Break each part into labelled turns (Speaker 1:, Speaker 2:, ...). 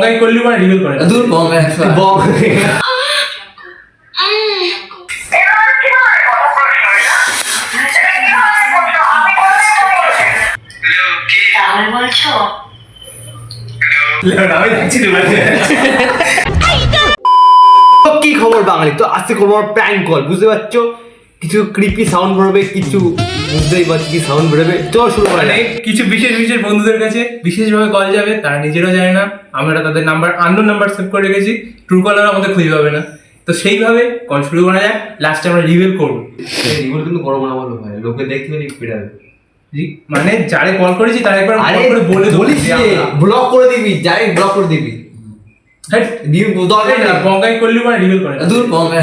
Speaker 1: বঙ্গাই করলি মানে রিভিল করে
Speaker 2: দূর বঙ্গাই
Speaker 3: বলছো
Speaker 4: কি খবর বাঙালি? তো আজকে করবো প্র্যাঙ্ক কল, বুঝতে পারছো? কিছু ক্রিপি সাউন্ড বেরোবে, কিছু বুঝতেই পারছি কি সাউন্ড বেরোবে। চলো শুরু করা যাক।
Speaker 1: কিছু বিশেষ বিশেষ বন্ধুদের কাছে বিশেষভাবে কল যাবে, তারা নিজেরাও জানে না, আমরা তাদের নাম্বার আননোন নাম্বার সেভ করে রেখেছি, ট্রু কলার আমাদের খুঁজে পাবে না। তো সেইভাবে কল শুরু করা যাক, লাস্টে আমরা রিভিল করবো।
Speaker 4: রিভিল কিন্তু করবো না বলো ভাই, লোকে দেখতে পেলে পিটাবে।
Speaker 1: মানে যারে কল করেছি তার একবার কল করে বলে
Speaker 4: বলিস ব্লক করে দিবি, যাই ব্লক করে দিবি।
Speaker 1: বঙ্গাই করলি মানে রিভিল করে
Speaker 2: দূর বঙ্গাই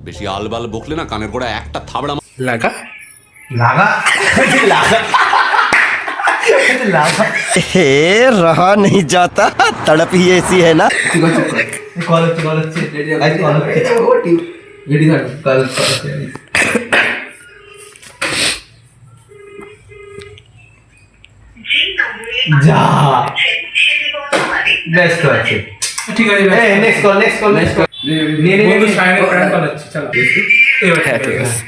Speaker 5: বেশি আলবাল বকলে না কানের গোড়া একটা থাবড়া
Speaker 1: লাগা
Speaker 4: লাগা লাগা লাগা।
Speaker 6: हे रहा नहीं जाता, तड़प ही ऐसी है ना।
Speaker 4: কল হচ্ছে
Speaker 2: রেডি থাক কল হচ্ছে
Speaker 4: যা বেস্ট আছে।
Speaker 1: ঠিক আছে,
Speaker 4: নেক্সট কল
Speaker 1: বন্ধু সাইনের প্র্যাঙ্ক কল হচ্ছে, চলো এবার হ্যাঁ ঠিক আছে।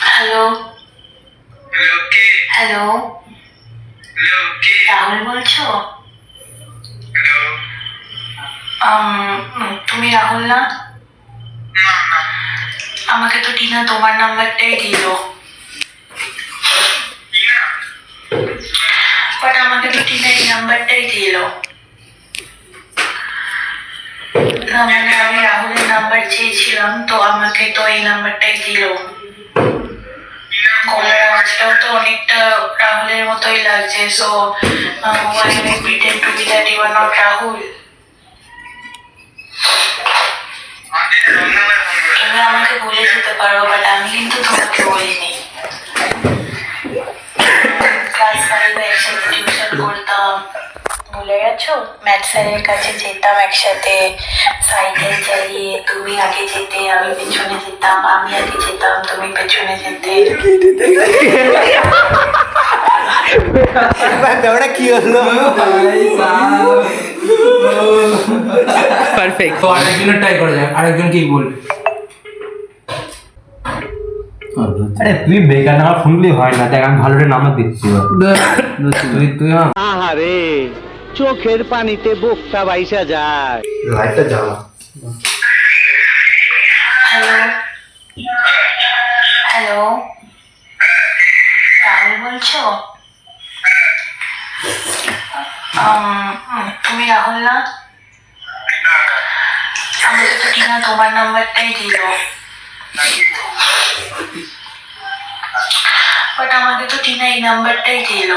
Speaker 3: হ্যালো হ্যালো রাহুল বলছো? তুমি রাহুল না? আমাকে তো টিনা তোমার নাম্বারটাই দিল, বাট আমাকে তো টিনা এই নাম্বারটাই দিল না। মানে আমি রাহুলের নাম্বার চেয়েছিলাম, তো আমাকে তো এই নাম্বারটাই দিল। গলার আওয়াজটাও তো অনেকটা রাহুলের মতোই লাগছে, so why you pretend to be that you are not Rahul? তুমি আমাকে বলে যেতে পারো, বাট আমি কিন্তু তোমাকে বলিনি। ক্লাস 5 একসাথে টিউশন করতাম, ভুলে গেছো? ম্যাথ স্যারের কাছে যেতাম একসাথে সাইকেল চালিয়ে, তুমি আগে যেতে আমি পেছনে যেতাম, আমি আগে যেতাম তুমি পেছনে যেতে।
Speaker 4: ওটা কি হলো?
Speaker 1: পারফেক্ট। তো আরেকজনের ট্রাই করা যাক, আরেকজন কি বলবে?
Speaker 4: আরে তুই বেকার নাম্বার ফোন করলে হয় না, দেখ আমি ভালো নাম্বার দিচ্ছি। তুই
Speaker 6: আহারে চোখের পানিতে বোকটা বাইসা যায়।
Speaker 4: লাইটটা জ্বালা।
Speaker 3: হ্যালো হ্যালো রাহুল বলছো? তুমি রাহুল না? আমাকে তো টিনা তোমার নাম্বারটাই দিল, বাট আমাকে তো টিনা এই নাম্বারটাই দিল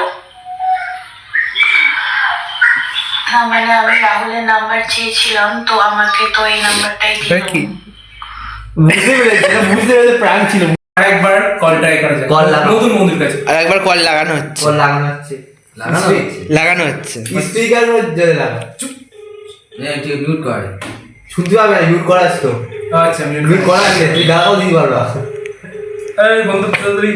Speaker 3: না। মানে আমি রাহুলের নাম্বার চেয়েছিলাম, তো আমাকে তো এই নাম্বারটাই দিল।
Speaker 4: বুঝতে পেরেছি প্র্যাঙ্ক ছিল।
Speaker 1: আরেকবার কল ট্রাই করা যাক,
Speaker 4: কল লাগানো।
Speaker 1: নতুন বন্ধুর কাছে।
Speaker 2: আরেকবার কল লাগানো হচ্ছে লাগানো হচ্ছে
Speaker 4: স্পিকার মধ্যে লাগা। চুপ,
Speaker 2: তুই মিউট কর,
Speaker 4: শুনতে পাবে না? মিউট করা আছে তো?
Speaker 1: আচ্ছা
Speaker 4: মিউট করা আছে, তুই গাও দিতে পারবা।
Speaker 1: এই বন্ধু চৌধুরী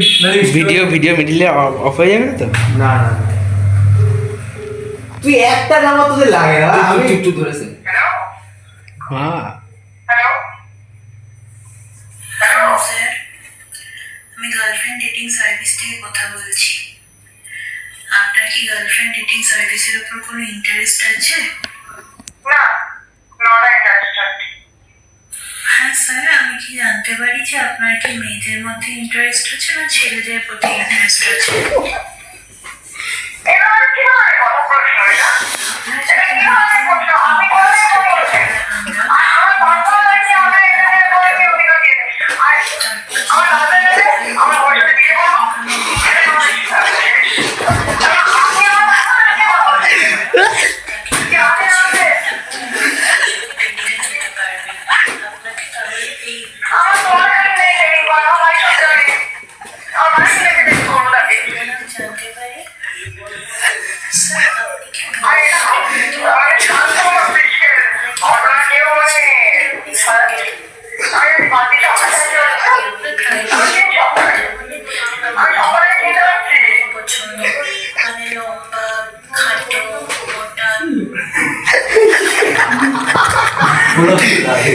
Speaker 2: ভিডিও মিডিলে অফ হয়ে যাবে না তো?
Speaker 4: না না তুই একটা নাম্বার তোদের লাগে না। আমি
Speaker 2: চুপ ধরেছে। হ্যাঁ
Speaker 3: স্যার, আমি গার্লফ্রেন্ড ডেটিং সার্ভিস থেকে কথা বলছি। আপনার কি গার্লফ্রেন্ড ডেটিং সার্ভিসের উপর কোনো ইন্টারেস্ট আছে? না, নট ইন্টারেস্টেড। হ্যাঁ স্যার, আমি কি জানতে পারি যে আপনার কি মেয়েদের মধ্যে ইন্টারেস্ট আছে না ছেলেদের প্রতি ইন্টারেস্ট আছে?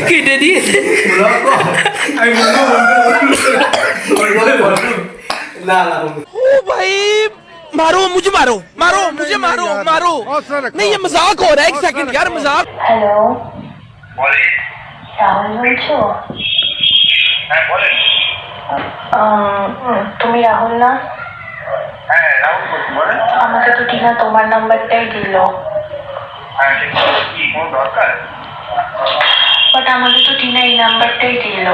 Speaker 2: কেটে দিয়েছে।
Speaker 1: আমি বলবো
Speaker 4: না না
Speaker 7: ओ भाई मारो मुझे मारो मारो मुझे मारो मारो नहीं ये मजाक हो रहा है एक सेकंड यार मजाक
Speaker 3: হ্যালো রাহুল বলছো? তুমি রাহুল না? আমাকে তো টিনা তোমার নাম্বারটাই দিল। বাট আমাকে তো টিনা এই নাম্বারটাই দিল।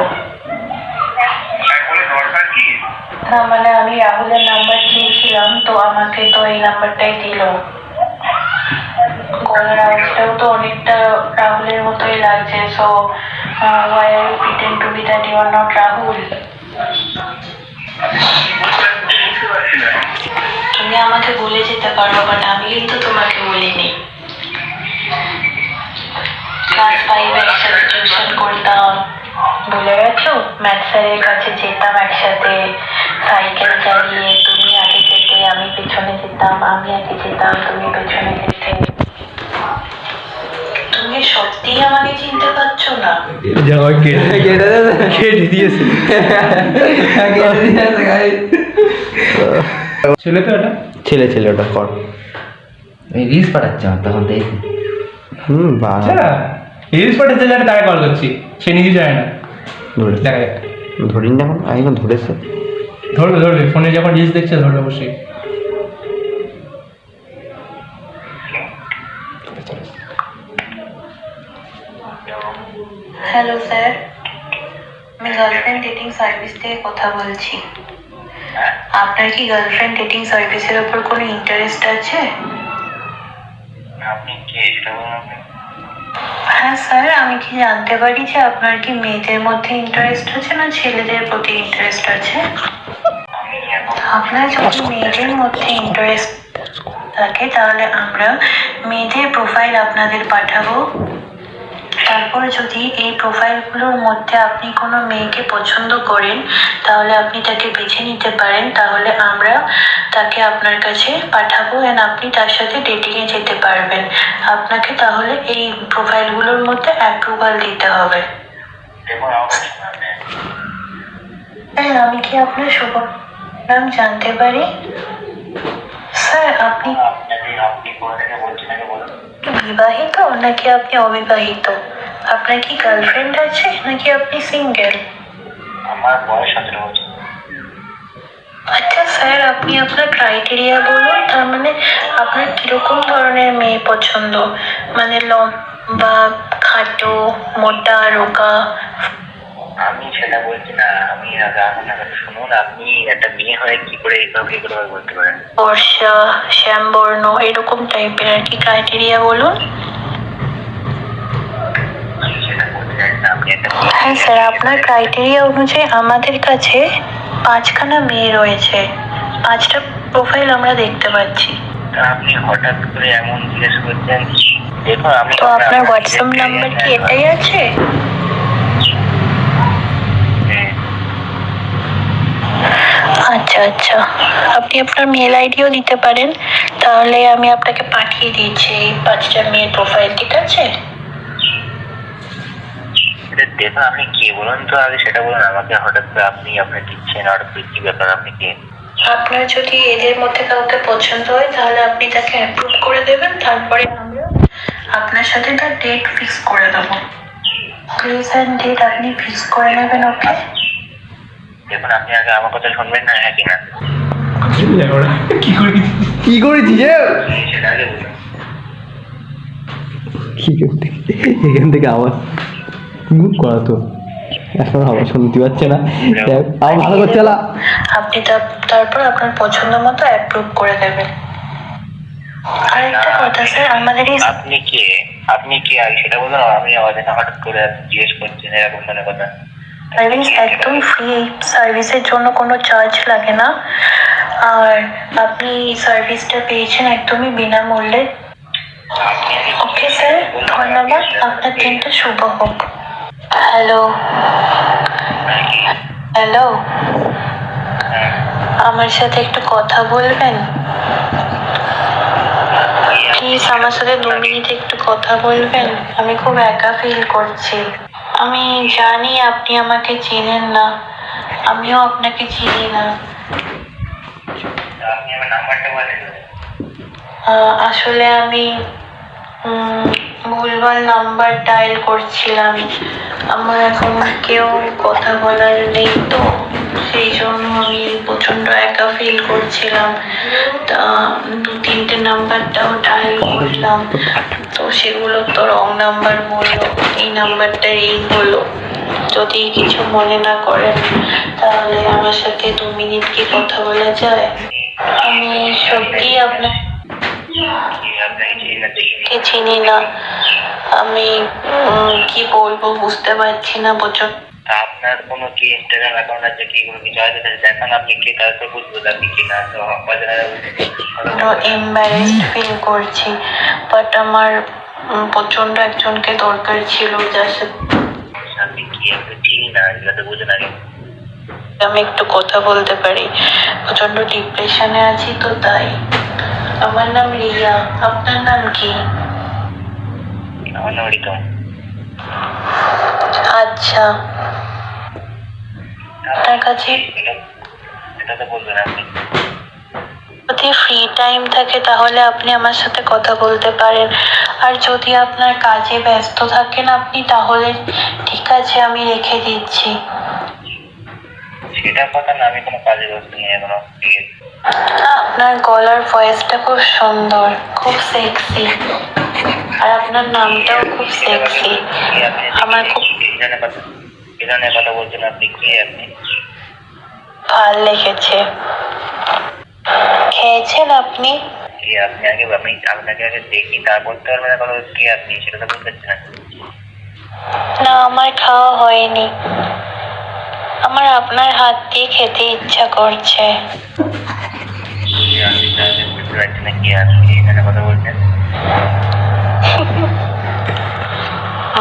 Speaker 3: না মানে আমি রাহুলের নাম্বার দিয়েছিলাম, তো আমাকে তো এই নাম্বারটাই দিল। গলার আওয়াজটাও তো অনেকটা রাহুলের মতোই লাগছে। So why are you pretend to be that you are not Rahul? তুমি আমাকে বলে যেতে পারো, বাট আমি কিন্তু তোমাকে বলিনি। ক্লাস 5 একসাথে টিউশন করতাম, ভুলে গেছো? ম্যাথ স্যারের কাছে যেতাম একসাথে সাইকেল চালিয়ে। তুমি আগে যেতে, আমি পেছনে যেতাম, আমি আগে যেতাম, তুমি পেছনে যেতে। তুমি সত্যিই আমাকে চিনতে পারছো না?
Speaker 4: কেটে দিয়েছে।
Speaker 1: ছেলে তো এটা
Speaker 4: ছেলে ছেলে ওটা কর।
Speaker 2: রিলস পাঠাচ্ছে আমার তখন দেখি।
Speaker 4: বা
Speaker 1: আচ্ছা রিলস পাঠাতে যারা তারা কল করছি, সে নিজে যায় না।
Speaker 4: ধরে
Speaker 1: দেখা যাক,
Speaker 4: ধরিন না এখন, আমি এখন ধরেছে।
Speaker 1: ধরবে ধরবে, ফোনে যখন রিলস দেখছে ধরবে অবশ্যই।
Speaker 3: হ্যালো স্যার, আমি গার্লফ্রেন্ড ডেটিং সার্ভিস থেকে কথা বলছি। আপনার কি গার্লফ্রেন্ড ডেটিং সার্ভিসের ওপর কোনো ইন্টারেস্ট আছে? হ্যাঁ স্যার, আমি কি জানতে পারি যে আপনার কি মেয়েদের মধ্যে ইন্টারেস্ট আছে না ছেলেদের প্রতি ইন্টারেস্ট আছে? আপনার যদি মেয়েদের মধ্যে ইন্টারেস্ট থাকে তাহলে আমরা মেয়েদের প্রোফাইল আপনাদের পাঠাবো। তারপর যদি এই প্রোফাইলগুলোর মধ্যে আপনি কোনো মেয়েকে পছন্দ করেন তাহলে আপনি তাকে বেছে নিতে পারেন। তাহলে আমরা তাকে আপনার কাছে পাঠাবো অ্যান্ড আপনি তার সাথে ডেটিংয়ে যেতে পারবেন। আপনাকে তাহলে এই প্রোফাইলগুলোর মধ্যে অ্যাপ্রুভাল দিতে হবে। হ্যাঁ, আমি কি আপনার শুভ নাম জানতে পারি? স্যার আপনি বিবাহিত নাকি আপনি অবিবাহিত? আপনার কি গার্লফ্রেন্ড আছে নাকি আপনি সিঙ্গেল?
Speaker 8: আমার বয়স 17 বছর।
Speaker 3: আচ্ছা স্যার, আপনি আপনার ক্রাইটেরিয়া বলুন। তার মানে আপনার কিরকম ধরনের মেয়ে পছন্দ? মানে লম্বা, খাটো, মোটা, রোগা?
Speaker 8: আমি সেটা বলছি না, আমি আপনার কাছে শুনুন, আপনি একটা মেয়ে হয়ে কি করে এইভাবে বলতে পারেন?
Speaker 3: বর্ষা, শ্যামবর্ণ, এরকম টাইপের আর কি ক্রাইটেরিয়া বলুন।
Speaker 8: আমি সেটা বলতে চাইছি না, আপনি একটা
Speaker 3: হ্যাঁ স্যার, আপনার ক্রাইটেরিয়া অনুযায়ী আমাদের কাছে 5খানা মেয়ে রয়েছে। 5টা প্রোফাইল আমরা দেখতে পাচ্ছি।
Speaker 8: আপনি হঠাৎ করে এমন জিজ্ঞেস করছেন। দেখুন আমি
Speaker 3: তো আপনার হোয়াটসঅ্যাপ নাম্বার কি এটাই আছে? আচ্ছা আচ্ছা, আপনি আপনার মেল আইডিও দিতে পারেন, তাহলে আমি আপনাকে পাঠিয়ে দিচ্ছি এই 5টা মেয়ের প্রোফাইল। ঠিক আছে?
Speaker 8: দেখুন আপনি কে বলুন তো আগে, সেটা বলুন আমাকে। হঠাৎ করে আপনি দিচ্ছেন, হঠাৎ করে কি ব্যাপার, আপনি কে?
Speaker 3: আপনার যদি এদের মধ্যে কাউকে পছন্দ হয় তাহলে আপনি তাকে অ্যাপ্রুভ করে দেবেন। তারপরে আমরা আপনার সাথে তার ডেট ফিক্স করে দেবো। প্লিজ অ্যান্ড ডেট আপনি ফিক্স করে নেবেন। ওকে?
Speaker 8: দেখুন আপনি আগে আমার কথা শুনবেন না, হ্যাঁ কিনা?
Speaker 1: কি করে
Speaker 4: কি করেছি যে
Speaker 8: সেটা আগে বলুন।
Speaker 4: এখান থেকে আওয়াজ গুড করা তো এখন আওয়াজ শুনতে পাচ্ছে না। আমার ভালো করছে না।
Speaker 3: আপনি তারপর আপনার পছন্দ মতো অ্যাপ্রুভ করে দেবেন। আরেকটা কথা স্যার, আমাদের এই
Speaker 8: আপনি কে আগে সেটা বলুন। আমি অজানা হঠাৎ করে জিজ্ঞেস করছেন এরকম ধরনের কথা।
Speaker 3: সার্ভিস একদম ফ্রি। এই সার্ভিসের জন্য কোনো চার্জ লাগে না, আর আপনি এই সার্ভিসটা পেয়েছেন একদমই বিনামূল্যে। ওকে স্যার, ধন্যবাদ। আপনার দিনটা শুভ হোক। হ্যালো হ্যালো, আমার সাথে একটু কথা বলবেন? প্লিজ আমার সাথে 2 মিনিট একটু কথা বলবেন? আমি খুব একা ফিল করছি। আমি জানি আপনি আমাকে চেনেন না, আমিও আপনাকে চিনি না।
Speaker 8: আপনি আমার নাম্বারটা বলেন।
Speaker 3: আসলে আমি ভুলভাল নাম্বার ডায়াল করছিলাম। আমার এখন কেউ কথা বলার নেই, তো সেই জন্য আমি প্রচন্ড একা ফিল করছিলাম। তা 2-3টে নাম্বারটাও ডায়াল করলাম, তো সেগুলো তো রং নাম্বার বললো, এই নাম্বারটা এই বললো। যদি কিছু মনে না করেন তাহলে আমার সাথে 2 মিনিট কি কথা বলা যায়? আমি সত্যি আপনাকে চিনি না। আমি কি বলবো বুঝতে পারছি না।
Speaker 8: আপনার কোনো কি ইনস্টাগ্রাম অ্যাকাউন্ট আছে কি, কোনো কিছু আছে? দেখান আপনি কে, তারপর বুঝবো আপনি কি না। তো
Speaker 3: এম্বারেসড ফিল করছি, বাট আমার প্রচন্ড একজনকে দরকার ছিল যার সাথে
Speaker 8: আপনি কি আপনি চিনি না, এগুলো তো বুঝুন আগে।
Speaker 3: আমি একটু কথা বলতে পারি। প্রচন্ড ডিপ্রেশনে আছি, তো তাই। আমার নাম রিয়া, আপনার নাম কি?
Speaker 8: আমার নাম রিতম।
Speaker 3: আচ্ছা, আপনার কাছে
Speaker 8: এটা তো বলবেন আপনি।
Speaker 3: যদি ফ্রি টাইম থাকে তাহলে আপনি আমার সাথে কথা বলতে পারেন, আর যদি আপনার কাজে ব্যস্ত থাকেন আপনি, তাহলে ঠিক আছে, আমি রেখে দিচ্ছি।
Speaker 8: সেটা কথা না, আমি কোনো কাজে ব্যস্ত নেই এখনো। ঠিক আছে।
Speaker 3: আপনার গলার ভয়েসটা খুব সুন্দর, খুব সেক্সি, আর আপনার নামটাও খুব সেক্সি। আমার খুব
Speaker 8: এখানে কথা বলছেন আপনি, কে আপনি?
Speaker 3: ভাল লেগেছে। খেয়েছেন আপনি?
Speaker 8: কে আপনি? আগে আমি আপনাকে আগে দেখি, তারপর তো আর মানে কথা কে আপনি সেটা তো বলতে পারছি না।
Speaker 3: না, আমার খাওয়া হয়নি। আমার আপনার হাত দিয়ে খেতে ইচ্ছা করছে।
Speaker 8: আমি তাহলে বুঝতে পারছি না কে আপনি এখানে কথা বলছেন।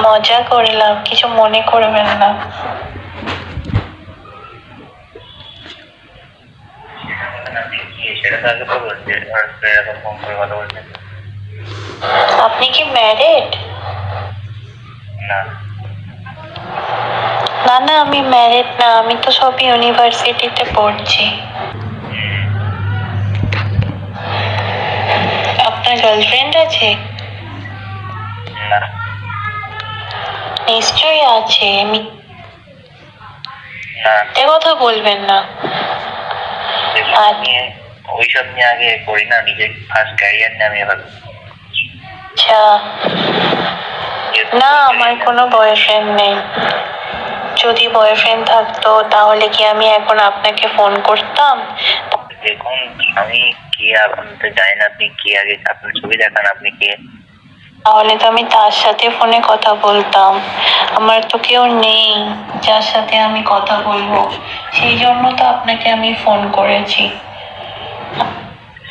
Speaker 3: মজা করলাম, কিছু মনে করবেন না।
Speaker 8: আপনি কি সেটা তো আগে বলুন যে এরকম ফোন করে কথা বলছেন।
Speaker 3: আপনি কি ম্যারিড?
Speaker 8: না।
Speaker 3: না না, আমি ম্যারিড না, আমি তো সব ইউনিভার্সিটিতে পড়ছি। আপনার গার্লফ্রেন্ড আছে?
Speaker 8: না।
Speaker 3: নিশ্চয়ই আছে।
Speaker 8: না।
Speaker 3: কথা বলবেন না।
Speaker 8: আমি ওইসব নিয়ে আগে করি না, নিজের ফার্স্ট ক্যারিয়ার নিয়ে আমি এবার।
Speaker 3: আচ্ছা, না আমার কোনো বয়ফ্রেন্ড নেই। যদি বয়ফ্রেন্ড থাকতো তাহলে কি আমি এখন আপনাকে ফোন করতাম?
Speaker 8: দেখুন আমি কে, আমি তো জানি না আপনি কে। আগে আপনার ছবি দেখান, আপনি কে।
Speaker 3: তাহলে তো আমি তার সাথে ফোনে কথা বলতাম। আমার তো কেউ নেই যার সাথে আমি কথা বলবো, সেই জন্য তো আপনাকে আমি ফোন করেছি।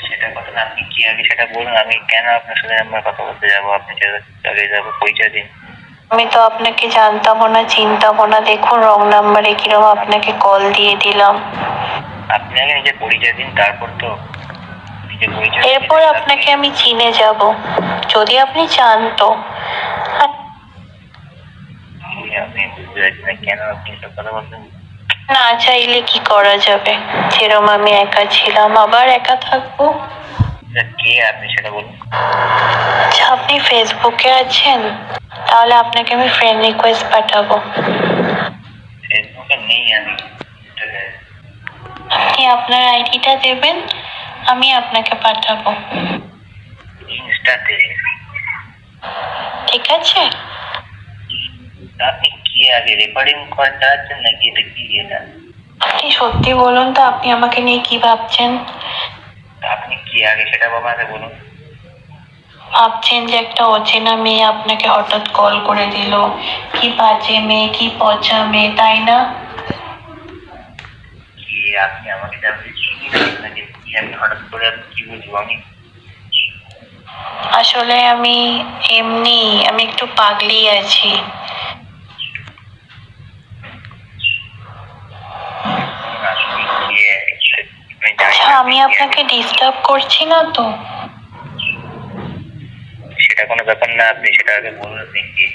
Speaker 8: সেটা কথা না, আপনি কি আগে সেটা বলুন। আমি কেন আপনার সাথে আমরা কথা বলতে যাবো? আপনি আগে যাবো, পরিচয় দিন।
Speaker 3: আমি তো আপনাকে জানতামও না, চিনতামও না। দেখুন রং নাম্বারে কিরকম আপনাকে কল দিয়ে দিলাম।
Speaker 8: আপনি আগে নিজের পরিচয় দিন, তারপর তো নিজের পরিচয়।
Speaker 3: এরপর আপনাকে আমি চিনে যাব, যদি আপনি চান তো।
Speaker 8: আপনি বুঝতে পারছি না কেন আপনি এসব কথা বলছেন।
Speaker 3: না চাইলে কি করা যাবে? যেরকম আমি একা ছিলাম আবার একা থাকবো।
Speaker 8: কে আপনি সেটা বলুন।
Speaker 3: আচ্ছা, আপনি ফেসবুকে আছেন? তাহলে আপনাকে আমি ফ্রেন্ড রিকোয়েস্ট পাঠাবো।
Speaker 8: ফেসবুকে নেই আমি।
Speaker 3: আপনি আপনার আইডিটা দেবেন, আমি আপনাকে পাঠাবো।
Speaker 8: ইনস্টাতে।
Speaker 3: ঠিক আছে।
Speaker 8: আপনি কি আগে রেকর্ডিং করতে চাচ্ছেন নাকি এটা কি? এটা
Speaker 3: আপনি সত্যি বলুন তো, আপনি আমাকে নিয়ে কি ভাবছেন?
Speaker 8: আপনি কি আগে সেটা বাবাকে বলুন।
Speaker 3: ভাবছেন যে একটা অচেনা মেয়ে আপনাকে হঠাৎ কল করে দিল, কি বাজে মেয়ে, কি পচা মেয়ে, তাই না?
Speaker 8: কি আপনি আমাকে আপনি চিনি না আপনাকে, কি আমি হঠাৎ করে আপনি কি বুঝবো আমি?
Speaker 3: আসলে আমি আমি একটু পাগলি আছি। আচ্ছা, আমি আপনাকে ডিস্টার্ব করছি না তো?
Speaker 8: সেটা কোনো ব্যাপার না, আপনি সেটা আগে বলুন আপনি কি।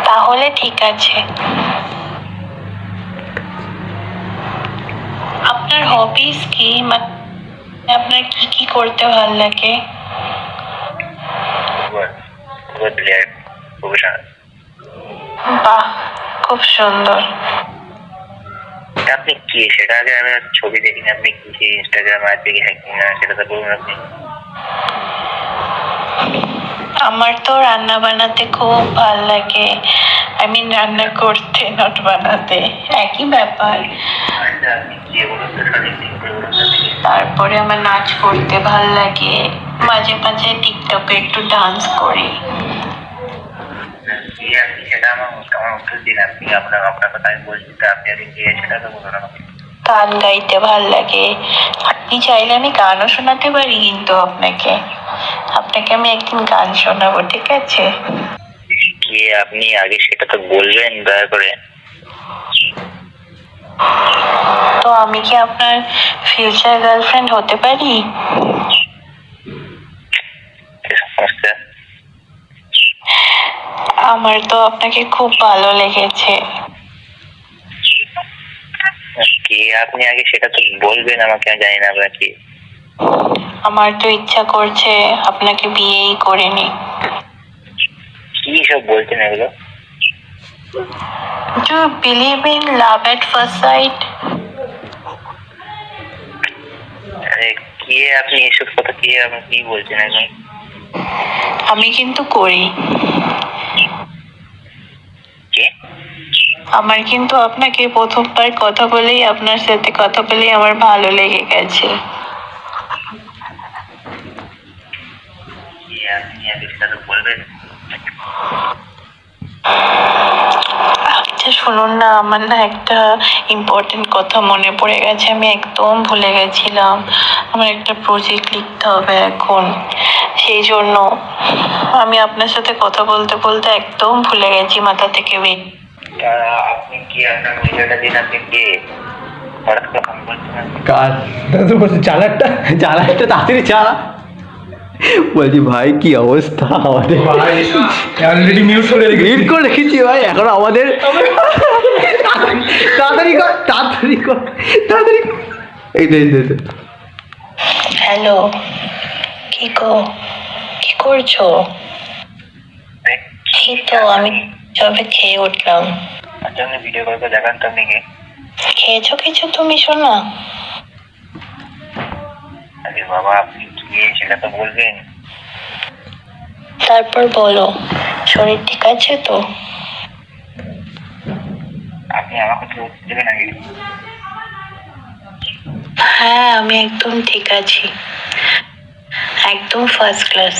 Speaker 3: তাহলে ঠিক আছে। আপনার হবিস কি, মানে আপনার কি কি করতে ভালো লাগে?
Speaker 8: Football player professional.
Speaker 3: বাহ, খুব সুন্দর।
Speaker 8: আপনি কি সেটা আগে আমি ছবি দেখিনি, আপনি কি ইনস্টাগ্রাম আছে কি হ্যাকিং না সেটা তো বলুন আপনি।
Speaker 3: আমার তো রান্না বানাতে খুব ভালো লাগে। আই মিন রান্না করতে, নট বানাতে, একই ব্যাপার।
Speaker 8: আচ্ছা আপনি কি বলুন তো সঠিক ঠিক করে বলুন আপনি।
Speaker 3: তারপরে আমার নাচ করতে ভাল লাগে, মাঝে মাঝে টিকটকে একটু ডান্স করি।
Speaker 8: কি আপনি সেটা আমার উত্তর দিন, আপনি আপনার কথা আমি বলছি তো আপনি আগে গিয়ে সেটা তো বলুন আমাকে।
Speaker 3: গান গাইতে ভাল লাগে। আপনি চাইলে আমি গানও শোনাতে পারি, কিন্তু আপনাকে আমি একদিন গান শোনাবো, ঠিক আছে?
Speaker 8: কি আপনি আগে সেটা তো বলবেন দয়া করে।
Speaker 3: তো আমি কি আপনার ফিউচার গার্লফ্রেন্ড হতে পারি?
Speaker 8: সমস্যা
Speaker 3: আমার তো আপনাকে খুব ভালো লেগেছে।
Speaker 8: কি আপনি আগে সেটা তো বলবেন আমাকে, আমি জানি না আপনার কি।
Speaker 3: আমার তো ইচ্ছা করছে আপনাকে বিয়েই করে নি।
Speaker 8: কি সব বলছেন এগুলো?
Speaker 3: Do you believe in love at first sight?
Speaker 8: আরে কি আপনি এসব কথা কি আপনি কি বলছেন এখন?
Speaker 3: আমি কিন্তু করি।
Speaker 8: কি
Speaker 3: আমার কিন্তু আপনাকে প্রথমবার কথা বলেই, আপনার সাথে কথা বলেই আমার ভালো লেগে গেছে।
Speaker 8: কি আপনি আগে সেটা তো বলবেন।
Speaker 3: আচ্ছা শুনুন না, আমার না একটা ইম্পর্টেন্ট কথা মনে পড়ে গেছে, আমি একদম ভুলে গেছিলাম। আমার একটা প্রজেক্ট লিখতে হবে এখন, সেই জন্য আমি আপনার সাথে কথা বলতে বলতে একদম ভুলে গেছি, মাথা থেকে
Speaker 8: আপনি কি আপনার পরিচয়টা দিন, আপনি কি হঠাৎ করে ফোন করছেন?
Speaker 4: কার চালাকটা তাড়াতাড়ি চালা। বলছি ভাই কি অবস্থা আমাদের,
Speaker 1: অলরেডি মিউট করে
Speaker 4: রিড করে রেখেছি ভাই, এখন আমাদের তাড়াতাড়ি কর। এই তো
Speaker 3: হ্যালো, কি করছো? এই তো আমি সবে খেয়ে উঠলাম।
Speaker 8: আচ্ছা আপনি ভিডিও কল করে দেখান তো আপনি কি
Speaker 3: খেয়েছো কিছু তুমি? শোনা,
Speaker 8: আরে বাবা আপনি কি সেটা তো বলবেন।
Speaker 3: তারপর বলো, শরীর ঠিক আছে তো?
Speaker 8: আপনি আমাকে তো উত্তর দেবেন আগে।
Speaker 3: হ্যাঁ আমি একদম ঠিক আছি, একদম ফার্স্ট ক্লাস।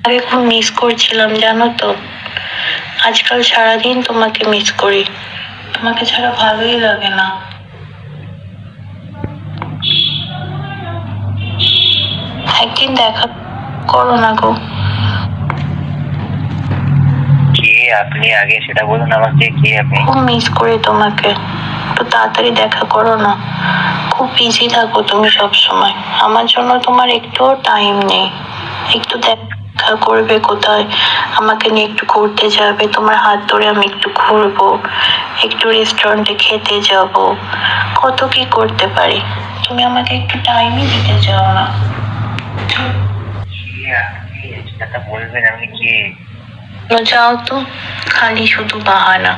Speaker 3: আগে খুব মিস করছিলাম জানো তো, আজকাল সারাদিন তোমাকে মিস করি, তোমাকে ছাড়া ভালোই লাগে না। একদিন দেখা করো না গো।
Speaker 8: কে আপনি আগে সেটা বলুন আমাকে, কে আপনি?
Speaker 3: খুব মিস করি তোমাকে, তো তাড়াতাড়ি দেখা করো না। খুব বিজি থাকো তুমি সব সময়, আমার জন্য তোমার একটুও টাইম নেই। একটু দেখা করবে কোথায়, আমাকে নিয়ে একটু ঘুরতে যাবে, তোমার হাত ধরে আমি একটু ঘুরবো, একটু রেস্টুরেন্টে খেতে যাব, কত কি করতে পারি। তুমি আমাকে একটু টাইমই দিতে চাও না।
Speaker 8: কে আপনি সেটা বলবেন আপনি কে?
Speaker 3: যাও তো, খালি শুধু বাহানা,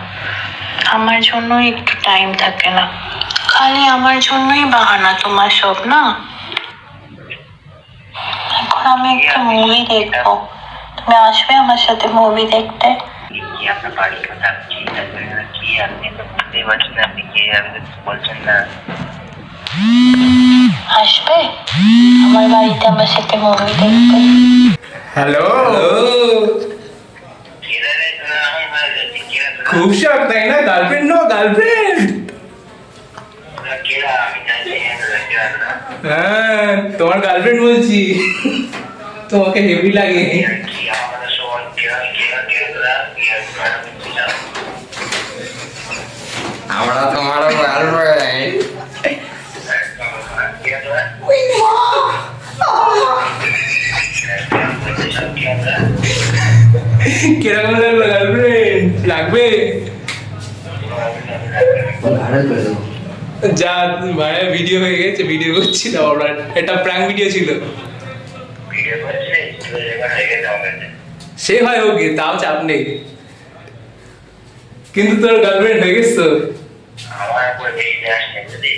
Speaker 3: আমার জন্য একটু টাইম থাকে না, খালি আমার জন্যই বাহানা তোমার সব না। এখন আমি একটা মুভি দেখবো, তুমি আসবে আমার সাথে মুভি দেখতে?
Speaker 8: কি আপনার বাড়ির কথা আপনি চিন্তা করেন না, কি আপনি তো বুঝতেই পারছেন না আপনি কে, আপনি তো কিছু বলছেন না।
Speaker 3: আসবে আমার বাড়িতে আমার সাথে মুভি দেখতে?
Speaker 1: হ্যালো, খুব শখ তাই না? গার্লফ্রেন্ড হ্যাঁ তোমার গার্লফ্রেন্ড বলছি, তোমাকে হেভি লাগে।
Speaker 2: আমরা তোমার গার্লফ্রেন্ড।
Speaker 8: আমরা
Speaker 1: কিরকম লাগলো গার্লফ্রেন্ড? লাগবে?
Speaker 2: ভাইরাল করে দেবো।
Speaker 1: যা ভাই ভিডিও হয়ে গেছে, ভিডিও করছিলাম আমরা, এটা প্র্যাঙ্ক ভিডিও ছিল।
Speaker 8: ভিডিও করছে তুই রেকর্ড হয়ে গেছে আমার কাছে।
Speaker 1: সে হয় ওকে, তাও চাপ নেই, কিন্তু তোর গার্লফ্রেন্ড হয়ে গেছে তো?
Speaker 8: আমার উপর বেশি আসছে যদি